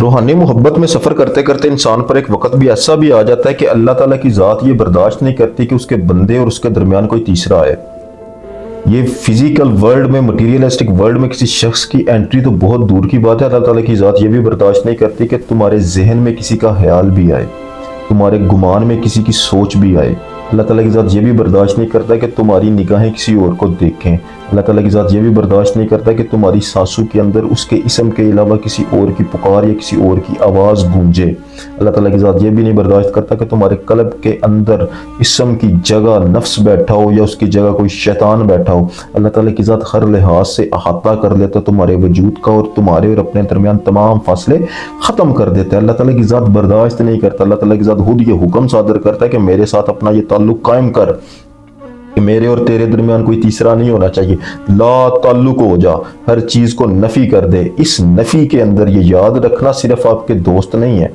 रूहानी मोहब्बत में सफ़र करते करते इंसान पर एक वक्त भी ऐसा भी आ जाता है कि अल्लाह ताला की ज़ात ये बर्दाश्त नहीं करती कि उसके बंदे और उसके दरमियान कोई तीसरा आए। ये फिजिकल वर्ल्ड में, मटीरियलिस्टिक वर्ल्ड में किसी शख्स की एंट्री तो बहुत दूर की बात है, अल्लाह ताला की ज़ात ये भी बर्दाश्त नहीं करती कि तुम्हारे जहन में किसी का ख्याल भी आए, तुम्हारे गुमान में किसी की सोच भी आए। अल्लाह ताला की ज़ात ये भी बर्दाश्त नहीं करता कि तुम्हारी निगाहें किसी और को देखें। अल्लाह ताला की ज़ात ये भी बर्दाश्त नहीं करता कि तुम्हारी सांसों के अंदर उसके इसम के अलावा किसी और की पुकार या किसी और की आवाज़ गूंजे। अल्लाह ताला की ज़ात ये भी नहीं बर्दाश्त करता कि तुम्हारे कल्ब के अंदर इसम की जगह नफ्स बैठा हो या उसकी जगह कोई शैतान बैठा हो। अल्लाह ताला की ज़ात हर लिहाज से अहाता कर लेता तुम्हारे वजूद का और तुम्हारे और अपने दरमियान तमाम फासले ख़त्म कर देता है। अल्लाह ताला की ज़ात बर्दाश्त नहीं करता। अल्लाह ताला की ज़ात खुद ये हुक्म सादर करता है कि मेरे साथ अपना ये ताल्लुक कायम कर, कि मेरे और तेरे दरमियान कोई तीसरा नहीं होना चाहिए। ला ताल्लुक हो जा, हर चीज़ को नफ़ी कर दे। इस नफ़ी के अंदर ये याद रखना सिर्फ आपके दोस्त नहीं है,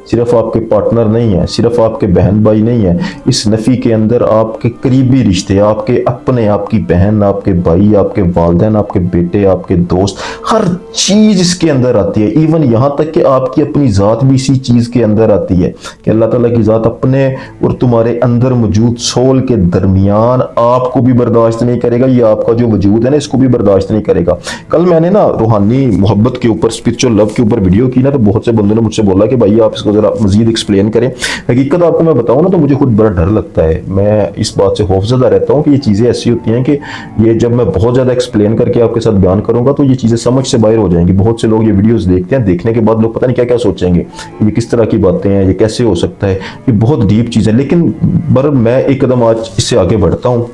सिर्फ आपके पार्टनर नहीं है, सिर्फ आपके बहन भाई नहीं है। इस नफ़ी के अंदर आपके करीबी रिश्ते, आपके अपने, आपकी बहन, आपके भाई, आपके वालिदैन, आपके बेटे, आपके दोस्त, हर चीज़ इसके अंदर आती है। इवन यहाँ तक कि आपकी अपनी ज़ात भी इसी चीज़ के अंदर आती है कि अल्लाह ताला की ज़ात अपने और तुम्हारे अंदर मौजूद सोल के दरमियान आपको भी बर्दाश्त नहीं करेगा। ये आपका जो वजूद है ना, इसको भी बर्दाश्त नहीं करेगा। कल मैंने ना रूहानी मोहब्बत के ऊपर, स्पिरिचुअल लव के ऊपर वीडियो की ना, तो बहुत से बंदों ने मुझसे बोला कि भाई आप इसको जरा मजीद एक्सप्लेन करें। हकीकत आपको मैं बताऊं ना, तो मुझे खुद बड़ा डर लगता है। मैं इस बात से खौफजदा रहता हूं कि ये चीज़ें ऐसी होती हैं कि ये जब मैं बहुत ज़्यादा एक्सप्लेन करके आपके साथ बयान करूंगा तो ये चीज़ें समझ से बाहर हो जाएंगी। बहुत से लोग ये वीडियोस देखते हैं, देखने के बाद लोग पता नहीं क्या क्या सोचेंगे, ये किस तरह की बातें हैं, ये कैसे हो सकता है, ये बहुत डीप चीज़ है। लेकिन बर मैं एक कदम आज इससे आगे बढ़ता हूँ,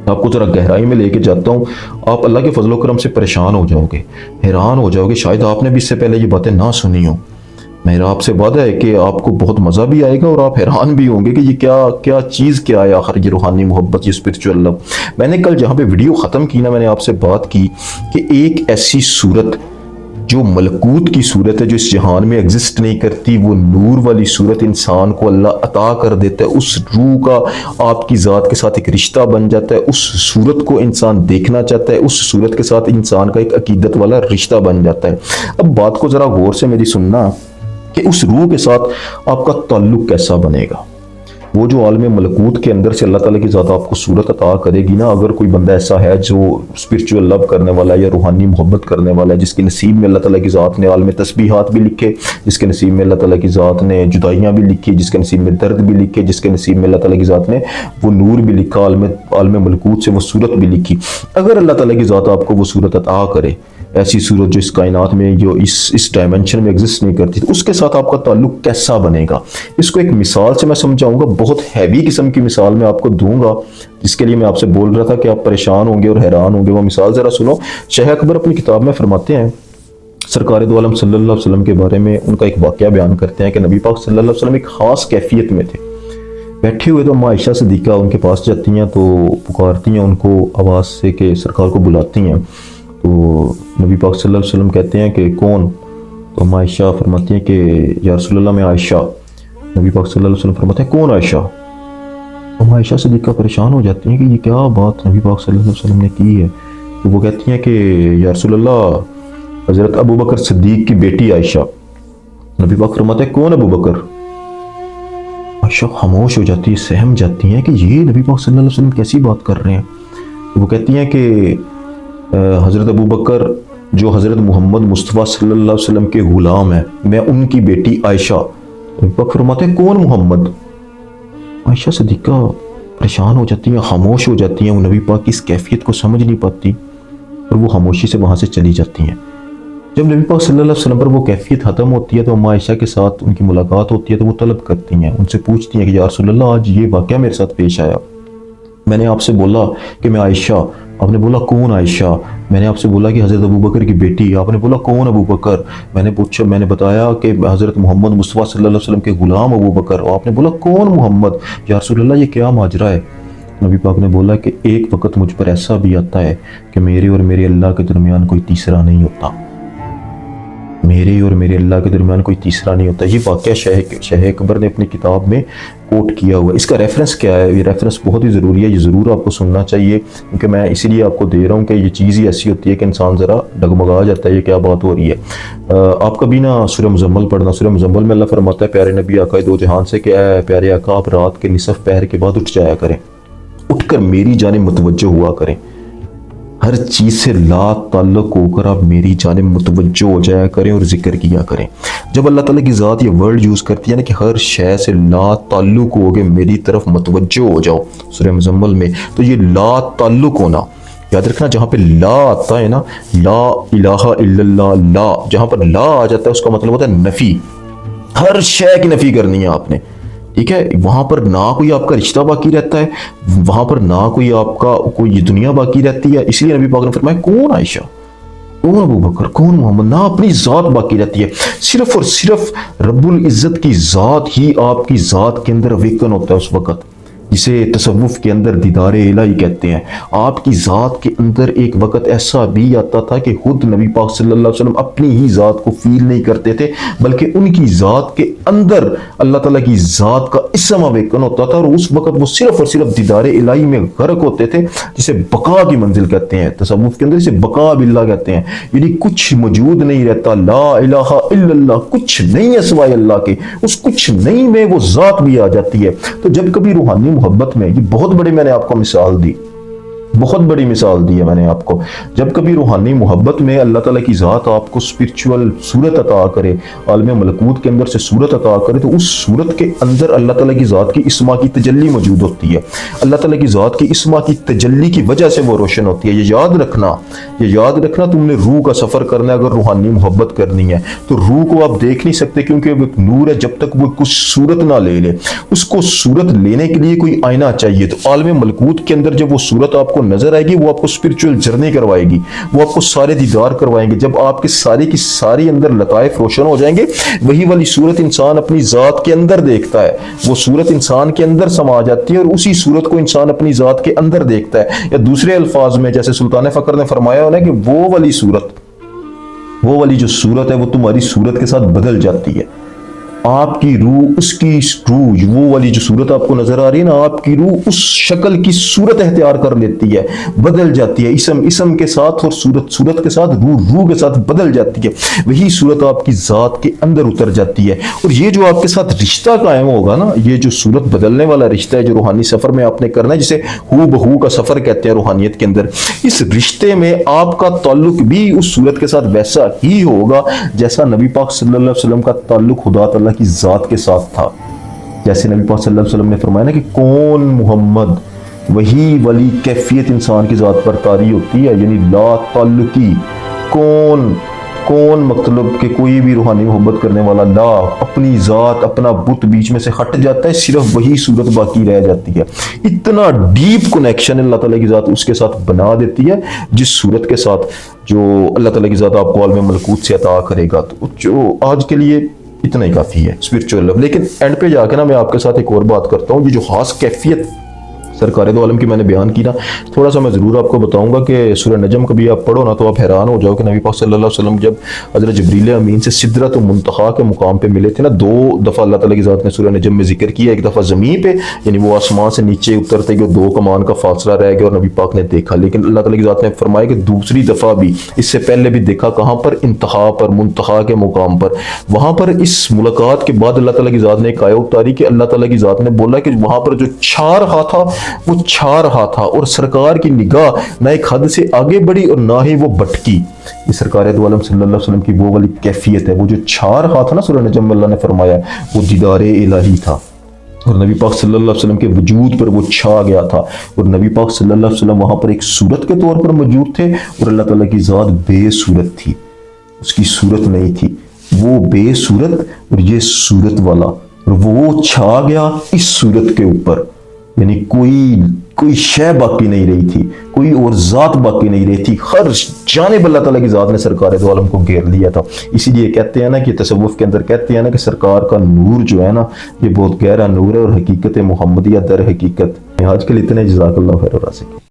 आपको जरा गहराई में लेके जाता हूँ। आप अल्लाह के फजल करम से परेशान हो जाओगे, हैरान हो जाओगे। शायद आपने भी इससे पहले ये बातें ना सुनी हो। मेरा आपसे वादा है कि आपको बहुत मज़ा भी आएगा और आप हैरान भी होंगे कि ये क्या क्या चीज़ क्या है आखिर, ये रूहानी मोहब्बत, ये स्पिरिचुअल लव। मैंने कल जहाँ पे वीडियो ख़त्म की ना, मैंने आपसे बात की कि एक ऐसी सूरत जो मलकूत की सूरत है, जो इस जहान में एग्जिस्ट नहीं करती, वो नूर वाली सूरत इंसान को अल्लाह अता कर देता है। उस रूह का आपकी ज़ात के साथ एक रिश्ता बन जाता है। उस सूरत को इंसान देखना चाहता है, उस सूरत के साथ इंसान का एक अकीदत वाला रिश्ता बन जाता है। अब बात को ज़रा गौर से मेरी सुनना कि उस रूह के साथ आपका ताल्लुक कैसा बनेगा। वो जो आलम मलकूत के अंदर से अल्लाह ताला की ज़ात आपको सूरत अता करेगी ना, अगर कोई बंदा ऐसा है जो स्पिरिचुअल लव करने वाला है या रूहानी मोहब्बत करने वाला है, जिसके नसीब में अल्लाह ताला की ज़ात ने आलम तस्बीहात भी लिखे, जिसके नसीब में अल्लाह ताला की ज़ात ने जुदाइयाँ भी लिखी, जिसके नसीब में दर्द भी लिखे, जिसके नसीब में अल्लाह ताला की ज़ात ने वो नूर भी लिखा, आलम मलकूत से वो सूरत भी लिखी। अगर अल्लाह ताला की ज़ात आपको वो सूरत अता करे, ऐसी सूरत जो इस कायनात में, जो इस डायमेंशन में एग्जिस्ट नहीं करती, तो उसके साथ आपका ताल्लुक कैसा बनेगा। इसको एक मिसाल से मैं समझाऊंगा, बहुत हैवी किस्म की मिसाल मैं आपको दूंगा, जिसके लिए मैं आपसे बोल रहा था कि आप परेशान होंगे और हैरान होंगे। वो मिसाल ज़रा सुनो। शेख अकबर अपनी किताब में फरमाते हैं, सरकार दो आलम सल्लल्लाहु अलैहि वसल्लम के बारे में उनका एक वाक़या बयान करते हैं कि नबी पाक सल्लल्लाहु अलैहि वसल्लम एक ख़ास कैफियत में थे। बैठे हुए तो अम्मा आयशा सिद्दीक़ा उनके पास जाती हैं, तो पुकारती हैं उनको आवाज़ से कि सरकार को बुलाती हैं। तो नबी पाक सल्लल्लाहु अलैहि वसल्लम कहते हैं कि कौन? तो अम्मा आयशा फरमाती हैं कि या रसूलल्लाह मैं आयशा। नबी पाक सल्लल्लाहु अलैहि वसल्लम फरमाते हैं कौन आयशा? अम्मा आयशा सिद्दीक़ा परेशान हो जाती हैं कि ये क्या बात नबी पाक सल्लल्लाहु अलैहि वसल्लम ने की है। तो वो कहती हैं कि या रसूलल्लाह हज़रत अबू बकर सिद्दीक़ की बेटी आयशा। नबी पाक फरमाते हैं कौन अबू बकर? आयशा खामोश हो जाती है, सहम जाती हैं कि ये नबी पाक सल्लल्लाहु अलैहि वसल्लम कैसी बात कर रहे हैं। तो वो कहती हैं कि हज़रत अबू बकर जो हज़रत मोहम्मद मुस्तफ़ा सल्लल्लाहु अलैहि वसल्लम के ग़ुलाम है, मैं उनकी बेटी आयशा। नबी पाक फरमाते हैं कौन मोहम्मद? आयशा सिद्दीक़ा परेशान हो जाती हैं, खामोश हो जाती हैं। वो नबी पाक की इस कैफियत को समझ नहीं पाती और वो खामोशी से वहाँ से चली जाती हैं। जब नबी पाक सल्लल्लाहु अलैहि वसल्लम पर वो कैफियत ख़त्म होती है तो अम्मा आयशा के साथ उनकी मुलाकात होती है। तो वो तलब करती हैं, उनसे पूछती हैं कि या रसूलल्लाह आज ये वाक़या मेरे साथ पेश आया, मैंने आपसे बोला कि मैं आयशा, आपने बोला कौन आयशा? मैंने आपसे बोला कि हज़रत अबू बकर की बेटी, आपने बोला कौन अबू बकर? मैंने बताया कि हज़रत मोहम्मद मुस्तफ़ा सल्लल्लाहु अलैहि वसल्लम के ग़ुलाम अबू बकर, और आपने बोला कौन मोहम्मद? या रसूलल्लाह ये क्या माजरा है? नबी पाक ने बोला कि एक वक्त मुझ पर ऐसा भी आता है कि मेरे और मेरे अल्लाह के दरमियान कोई तीसरा नहीं होता। میرے اور میرے اللہ کے درمیان کوئی تیسرا نہیں ہوتا. یہ واقعہ شیخ اکبر نے اپنی کتاب میں کوٹ کیا ہوا ہے. اس کا ریفرنس کیا ہے؟ یہ ریفرنس بہت ہی ضروری ہے, یہ ضرور آپ کو سننا چاہیے, کیونکہ میں اسی لیے آپ کو دے رہا ہوں کہ یہ چیز ہی ایسی ہوتی ہے کہ انسان ذرا ڈگمگا جاتا ہے یہ کیا بات ہو رہی ہے. آپ کبھی نا سورہ مزمل پڑھنا. سورہ مزمل میں اللہ فرماتا ہے پیارے نبی آقا دو جہان سے کہ اے پیارے آقا آپ رات کے نصف پہر کے بعد اٹھ جایا کریں, اٹھ کر میری جانب متوجہ ہوا کریں. ہر چیز سے لا تعلق ہو کر آپ میری جانب متوجہ ہو جایا کریں اور ذکر کیا کریں. جب اللہ تعالیٰ کی ذات یہ ورڈ یوز کرتی ہے نا کہ ہر شے سے لا تعلق ہو کے میری طرف متوجہ ہو جاؤ سورہ مزمل میں, تو یہ لا تعلق ہونا یاد رکھنا. جہاں پہ لا آتا ہے نا, لا الہ الا اللہ, لا جہاں پر لا آ جاتا ہے اس کا مطلب ہوتا ہے نفی, ہر شے کی نفی کرنی ہے آپ نے, ٹھیک ہے. وہاں پر نہ کوئی آپ کا رشتہ باقی رہتا ہے, وہاں پر نہ کوئی آپ کا کوئی دنیا باقی رہتی ہے. اس لیے نبی پاک نے فرمایا کون عائشہ, کون ابو بکر, کون محمد, نہ اپنی ذات باقی رہتی ہے, صرف اور صرف رب العزت کی ذات ہی آپ کی ذات کے اندر ویکن ہوتا ہے اس وقت, جسے تصوف کے اندر دیدار الہی کہتے ہیں. آپ کی ذات کے اندر ایک وقت ایسا بھی آتا تھا کہ خود نبی پاک صلی اللہ علیہ وسلم اپنی ہی ذات کو فیل نہیں کرتے تھے, بلکہ ان کی ذات کے اندر اللہ تعالیٰ کی ذات کا اسم ویکن ہوتا تھا, اور اس وقت وہ صرف اور صرف دیدار الہی میں غرق ہوتے تھے, جسے بقا کی منزل کہتے ہیں. تصوف کے اندر اسے بقا باللہ کہتے ہیں, یعنی کچھ موجود نہیں رہتا, لا الہ الا اللہ, کچھ نہیں ہے سوائے اللہ کے, اس کچھ نہیں میں وہ ذات بھی آ جاتی ہے. تو جب کبھی روحانی محبت میں, یہ بہت بڑی میں نے آپ کو مثال دی, بہت بڑی مثال دی ہے میں نے آپ کو, جب کبھی روحانی محبت میں اللہ تعالیٰ کی ذات آپ کو اسپرچول صورت عطا کرے, عالم ملکوت کے اندر سے صورت عطا کرے, تو اس صورت کے اندر اللہ تعالیٰ کی ذات کی اسما کی تجلی موجود ہوتی ہے. اللہ تعالیٰ کی ذات کی اسما کی تجلی کی وجہ سے وہ روشن ہوتی ہے. یہ یاد رکھنا, یہ یاد رکھنا, تم نے روح کا سفر کرنا ہے. اگر روحانی محبت کرنی ہے تو روح کو آپ دیکھ نہیں سکتے, کیونکہ وہ ایک نور ہے, جب تک وہ کچھ صورت نہ لے لے. اس کو صورت لینے کے لیے کوئی آئینہ چاہیے. تو عالم ملکوت کے اندر جب وہ صورت آپ کو نظر آئے گی, وہ آپ کو اسپرچول جرنی کروائے گی, وہ آپ کو سارے دیدار کروائیں گے. جب آپ کے ساری کی ساری اندر لطائف روشن ہو جائیں گے, وہی والی صورت انسان اپنی ذات کے اندر دیکھتا ہے, وہ صورت انسان کے اندر سما جاتی ہے, اور اسی صورت کو انسان اپنی ذات کے اندر دیکھتا ہے. یا دوسرے الفاظ میں جیسے سلطان فخر نے فرمایا ہونا کہ وہ والی صورت, وہ والی جو صورت ہے وہ تمہاری صورت کے ساتھ بدل جاتی ہے. آپ کی روح, اس کی روح, وہ والی جو صورت آپ کو نظر آ رہی ہے نا, آپ کی روح اس شکل کی صورت اختیار کر لیتی ہے, بدل جاتی ہے, اسم کے ساتھ, اور صورت کے ساتھ, روح کے ساتھ بدل جاتی ہے. وہی صورت آپ کی ذات کے اندر اتر جاتی ہے. اور یہ جو آپ کے ساتھ رشتہ قائم ہوگا نا, یہ جو صورت بدلنے والا رشتہ ہے جو روحانی سفر میں آپ نے کرنا ہے, جسے ہو بہو کا سفر کہتے ہیں روحانیت کے اندر, اس رشتے میں آپ کا تعلق بھی اس صورت کے ساتھ ویسا ہی ہوگا جیسا نبی پاک صلی اللہ علیہ وسلم کا تعلق خدا تعالیٰ کی ذات کے ساتھ تھا. جیسے نبی پاک صلی اللہ علیہ وسلم نے فرمایا نا کہ کون محمد, وہی والی کیفیت انسان کی ذات پر طاری ہوتی ہے, یعنی لا تعلقی. کون مطلب کہ کوئی بھی روحانی محبت کرنے والا, لا اپنی ذات, اپنا بت بیچ میں سے ہٹ جاتا ہے, صرف وہی صورت باقی رہ جاتی ہے. اتنا ڈیپ کنیکشن اللہ تعالیٰ کی ذات اس کے ساتھ بنا دیتی ہے جس صورت کے ساتھ جو اللہ تعالیٰ کی ذات آپ کو عالم ملکوت سے عطا کرے گا. تو جو آج کے لیے اتنا ہی کافی ہے اسپرچول لو. لیکن اینڈ پہ جا کے نا میں آپ کے ساتھ ایک اور بات کرتا ہوں. یہ جو خاص کیفیت سرکار دو عالم کی میں نے بیان کی نا, تھوڑا سا میں ضرور آپ کو بتاؤں گا کہ سورہ نجم کبھی آپ پڑھو نا تو آپ حیران ہو جاؤ کہ نبی پاک صلی اللہ علیہ وسلم جب حضرت جبریل امین سے سدرۃ المنتہا کے مقام پہ ملے تھے نا, 2 دفعہ اللہ تعالیٰ کی ذات نے سورہ نجم میں ذکر کیا. ایک دفعہ زمین پہ, یعنی وہ آسمان سے نیچے اترتے کہ 2 کمان کا فاصلہ رہ گیا اور نبی پاک نے دیکھا. لیکن اللہ تعالیٰ کی ذات نے فرمایا کہ دوسری دفعہ بھی, اس سے پہلے بھی دیکھا. کہاں پر؟ انتہا پر, منتہا کے مقام پر. وہاں پر اس ملاقات کے بعد اللہ تعالیٰ کی ذات نے ایک آیت اتاری کہ اللہ تعالیٰ کی ذات نے بولا کہ وہاں پر جو چھا رہا تھا وہ چھا رہا تھا, اور سرکار کی نگاہ نہ ایک حد سے آگے بڑھی اور نہ ہی وہ بھٹکی. یہ سرکار دو عالم صلی اللہ علیہ وسلم کی وہ والی کیفیت ہے. وہ جو چھا رہا تھا نا سورہ نجم میں اللہ نے فرمایا, وہ دیدار الہی تھا, اور نبی پاک صلی اللہ علیہ وسلم کے وجود پر وہ چھا گیا تھا. اور نبی پاک صلی اللہ علیہ وسلم وہاں پر ایک صورت کے طور پر موجود تھے, اور اللہ تعالیٰ کی ذات بے صورت تھی, اس کی صورت نہیں تھی. وہ بے صورت اور یہ صورت والا, اور وہ چھا گیا اس صورت کے اوپر, یعنی کوئی شے باقی نہیں رہی تھی, کوئی اور ذات باقی نہیں رہی تھی. ہر جانب اللہ تعالیٰ کی ذات نے سرکار دو عالم کو گھیر لیا تھا. اسی لیے کہتے ہیں نا کہ تصوف کے اندر کہتے ہیں نا کہ سرکار کا نور جو ہے نا, یہ بہت گہرا نور ہے, اور حقیقت محمدیہ در حقیقت. آج کے لیے اتنے, جزاک اللہ خیر و رازق.